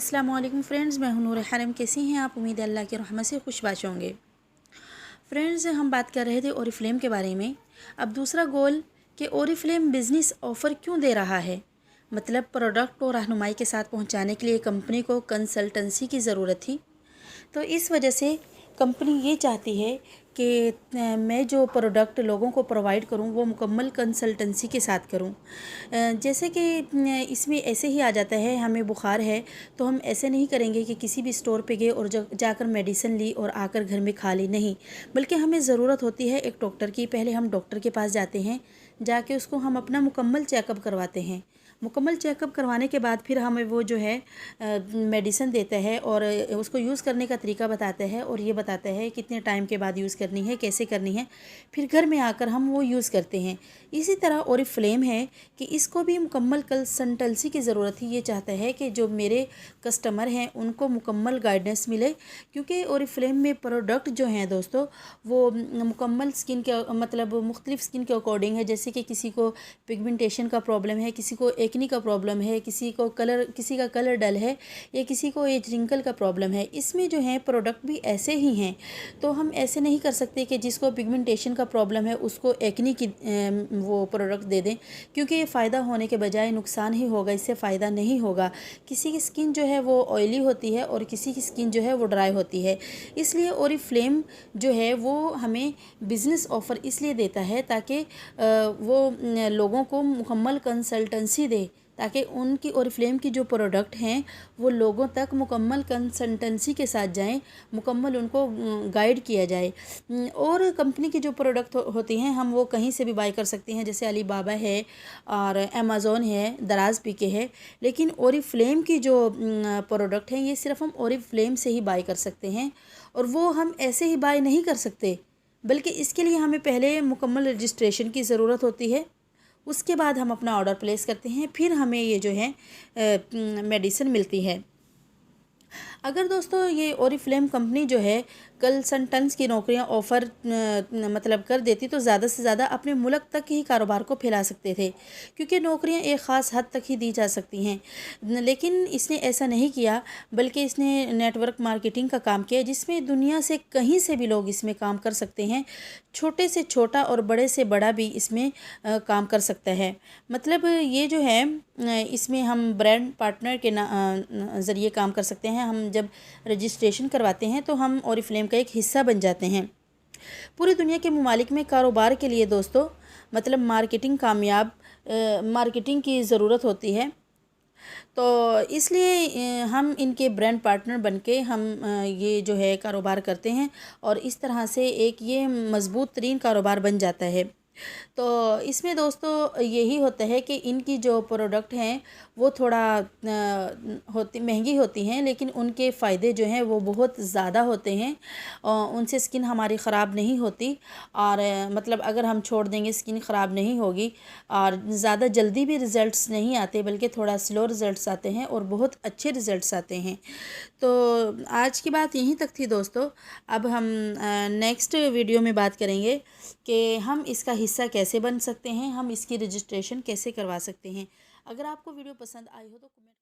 अस्सलाम वालेकुम फ्रेंड्स, मैं हूं नूर हरम। कैसी हैं आप? उम्मीद है अल्लाह की रहमत से खुशबाश होंगे। फ्रेंड्स, हम बात कर रहे थे ओरिफ्लेम के बारे में। अब दूसरा गोल कि ओरिफ्लेम बिज़नेस ऑफ़र क्यों दे रहा है। मतलब प्रोडक्ट को रहनुमाई के साथ पहुंचाने के लिए कंपनी को कंसल्टेंसी की ज़रूरत थी। तो इस वजह से कंपनी ये चाहती है कि मैं जो प्रोडक्ट लोगों को प्रोवाइड करूं वो मुकम्मल कंसल्टेंसी के साथ करूं। जैसे कि इसमें ऐसे ही आ जाता है, हमें बुखार है तो हम ऐसे नहीं करेंगे कि किसी भी स्टोर पे गए और जाकर मेडिसिन ली और आकर घर में खा ली, नहीं। बल्कि हमें ज़रूरत होती है एक डॉक्टर की। पहले हम डॉक्टर के पास जाते हैं, जाके उसको हम अपना मुकम्मल चेकअप करवाते हैं। मुकम्मल चेकअप करवाने के बाद फिर हमें वो जो है मेडिसिन देता है और उसको यूज़ करने का तरीका बताता है और ये बताता है कितने टाइम के बाद यूज़ करनी है, कैसे करनी है। फिर घर में आकर हम वो यूज़ करते हैं। इसी तरह ओरिफ्लेम है कि इसको भी मुकम्मल कंसल्टेंसी की ज़रूरत थी। ये चाहता है कि जो मेरे कस्टमर हैं उनको मुकम्मल गाइडेंस मिले, क्योंकि ओरिफ्लेम में प्रोडक्ट जो हैं दोस्तों वो मुकम्मल स्किन के मतलब मुख्तलिफ़ स्किन के अकॉर्डिंग है। जैसे कि किसी को पिगमेंटेशन का प्रॉब्लम है, किसी को एक्नी का प्रॉब्लम है, किसी का कलर डल है, या किसी को एज रिंकल का प्रॉब्लम है। इसमें जो है प्रोडक्ट भी ऐसे ही हैं। तो हम ऐसे नहीं कर सकते कि जिसको पिगमेंटेशन का प्रॉब्लम है उसको एक्नी की वो प्रोडक्ट दे दें, क्योंकि ये फ़ायदा होने के बजाय नुकसान ही होगा, इससे फ़ायदा नहीं होगा। किसी की स्किन जो है वो ऑयली होती है और किसी की स्किन जो है वो ड्राई होती है। इसलिए ओरिफ्लेम जो है वो हमें बिज़नेस ऑफ़र इसलिए देता है ताकि वो लोगों को मुकम्मल कंसल्टेंसी दे, ताकि उनकी ओरिफ्लेम की जो प्रोडक्ट हैं वो लोगों तक मुकम्मल कंसल्टेंसी के साथ जाएं, मुकम्मल उनको गाइड किया जाए। और कंपनी की जो प्रोडक्ट होती हैं हम वो कहीं से भी बाय कर सकते हैं, जैसे अलीबाबा है और अमेज़ॉन है, दराज पी के है। लेकिन ओरिफ्लेम की जो प्रोडक्ट हैं ये सिर्फ हम ओरिफ्लेम से ही बाय कर सकते हैं, और वो हम ऐसे ही बाय नहीं कर सकते, बल्कि इसके लिए हमें पहले मुकम्मल रजिस्ट्रेशन की ज़रूरत होती है। उसके बाद हम अपना ऑर्डर प्लेस करते हैं, फिर हमें ये जो है मेडिसिन मिलती है। अगर दोस्तों ये ओरिफ्लेम कंपनी जो है कंसल्टेंट्स की नौकरियां ऑफ़र मतलब कर देती तो ज़्यादा से ज़्यादा अपने मुल्क तक ही कारोबार को फैला सकते थे, क्योंकि नौकरियां एक ख़ास हद तक ही दी जा सकती हैं। लेकिन इसने ऐसा नहीं किया, बल्कि इसने नेटवर्क मार्केटिंग का काम किया, जिसमें दुनिया से कहीं से भी लोग इसमें काम कर सकते हैं। छोटे से छोटा और बड़े से बड़ा भी इसमें काम कर सकता है। मतलब ये जो है इसमें हम ब्रांड पार्टनर के ज़रिए काम कर सकते हैं। हम जब रजिस्ट्रेशन करवाते हैं तो हम ओरिफ्लेम का एक हिस्सा बन जाते हैं। पूरी दुनिया के ममालिक में कारोबार के लिए दोस्तों मतलब मार्केटिंग की ज़रूरत होती है। तो इसलिए हम इनके ब्रांड पार्टनर बनके हम ये जो है कारोबार करते हैं, और इस तरह से एक ये मज़बूत तरीन कारोबार बन जाता है। तो इसमें दोस्तों यही होता है कि इनकी जो प्रोडक्ट हैं वो थोड़ा महंगी होती हैं, लेकिन उनके फ़ायदे जो हैं वो बहुत ज़्यादा होते हैं। उनसे स्किन हमारी ख़राब नहीं होती, और मतलब अगर हम छोड़ देंगे स्किन ख़राब नहीं होगी, और ज़्यादा जल्दी भी रिज़ल्ट्स नहीं आते, बल्कि थोड़ा स्लो रिज़ल्ट्स आते हैं और बहुत अच्छे रिज़ल्ट्स आते हैं। तो आज की बात यहीं तक थी दोस्तों। अब हम नेक्स्ट वीडियो में बात करेंगे कि हम इसका हिस्सा कैसे बन सकते हैं, हम इसकी रजिस्ट्रेशन कैसे करवा सकते हैं। अगर आपको वीडियो पसंद आई हो तो कमेंट